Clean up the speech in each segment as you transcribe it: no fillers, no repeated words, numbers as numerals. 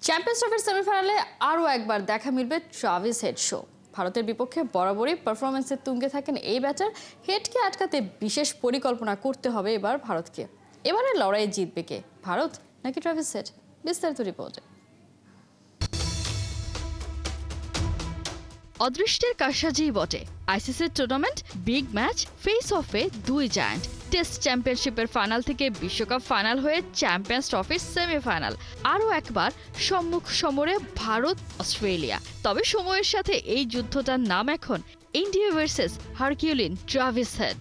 Champions ট্রফির সেমিফাইনালে আরও একবার দেখা মিলবে ট্রাভিস হেড শো। ভারতের বিপক্ষে বরাবরই পারফরমেন্সের তুঙ্গে থাকেন এই ব্যাটার। হেডকে আটকাতে বিশেষ পরিকল্পনা করতে হবে এবার ভারতকে। এবারে লড়াইয়ে জিতবে কে, ভারত নাকি ট্রাভিস হেড? বিস্তারিত রিপোর্টে। অদৃষ্টের কারসাজি বটে আইসিসির টুর্নামেন্ট বিগ ম্যাচ ফেস অফে দুই জায়ান্ট। টেস্ট চ্যাম্পিয়নশিপের ফাইনাল থেকে বিশ্বকাপ ফাইনাল হয়ে চ্যাম্পিয়ন্স ট্রফির সেমিফাইনাল। আরও একবার সম্মুখ সমরে ভারত অস্ট্রেলিয়া। তবে সময়ের সাথে এই যুদ্ধটার নাম এখন India versus herculean Travis Head.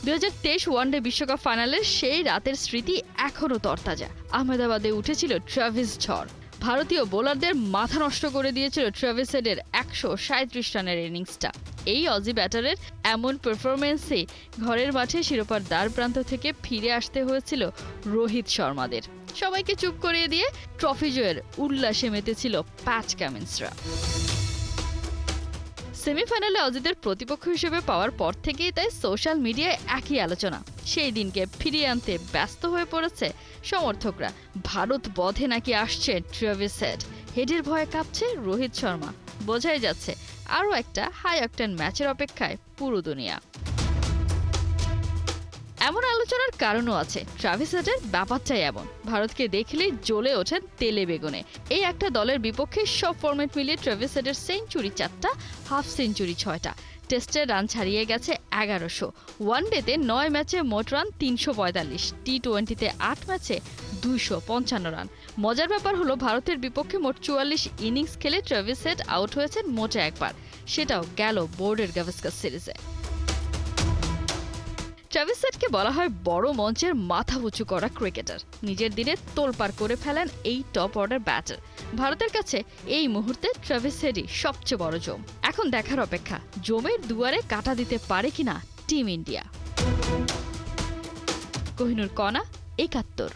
2023 one day বিশ্বকাপ ফাইনালের সেই রাতের স্মৃতি এখনও তরতাজা। আহমেদাবাদে উঠেছিল ট্রাভিস ঝড়। ভারতীয় বোলারদের মাথা নষ্ট করে দিয়েছিল ট্রাভিস হেডের 137 রানের ইনিংসটা। এই অজি ব্যাটারের এমন পারফরমেন্সে ঘরের মাঠে শিরোপার দ্বার প্রান্ত থেকে ফিরে আসতে হয়েছিল রোহিত শর্মাদের। সবাইকে চুপ করিয়ে দিয়ে ট্রফি জয়ের উল্লাসে মেতেছিল প্যাট কামিন্সরা। সেমিফাইনালে অজিদের প্রতিপক্ষ হিসেবে পাওয়ার পর থেকেই তাই সোশ্যাল মিডিয়ায় একই আলোচনা। সেই দিনকে ফিরিয়ে আনতে ব্যস্ত হয়ে পড়েছে সমর্থকরা। ভারত বধে নাকি আসছে ট্রাভিস হেড। হেডের ভয়ে কাঁপছে রোহিত শর্মা। বোঝাই যাচ্ছে আরও একটা হাই অক্টেন ম্যাচের অপেক্ষায় পুরো দুনিয়া। এমন আলোচনার কারণও আছে। ট্রাভিস হেডের ব্যাপারটাই এমন, ভারতকে দেখলেই জ্বলে ওঠেন তেলে বেগুনে। এই একটা দলের বিপক্ষে সব ফরম্যাট মিলিয়ে ট্রাভিস হেডের সেঞ্চুরি 4টা, হাফ সেঞ্চুরি 6টা। টেস্টে রান ছাড়িয়ে গেছে 1100। ওয়ানডেতে 9 ম্যাচে মোট রান 345, টি-20তে 8 ম্যাচে 255 রান। মজার ব্যাপার হলো ভারতের বিপক্ষে মোট 44 ইনিংস খেলে ট্রাভিস হেড আউট হয়েছেন মোটে একবার, সেটাও গেল বোর্ডের গাভাস্কার সিরিজে। ট্রাভিস হেডকে বলা হয় বড় মঞ্চের মাথা উঁচু করা ক্রিকেটার। নিজের দিনে তোলপাড় করে ফেলেন এই টপ অর্ডার ব্যাটার। ভারতের কাছে এই মুহূর্তে ট্রাভিস হেডই সবচেয়ে বড় জম। এখন দেখার অপেক্ষা জমের দুয়ারে কাটা দিতে পারে কিনা টিম ইন্ডিয়া। কোহিনুর কণা, 71।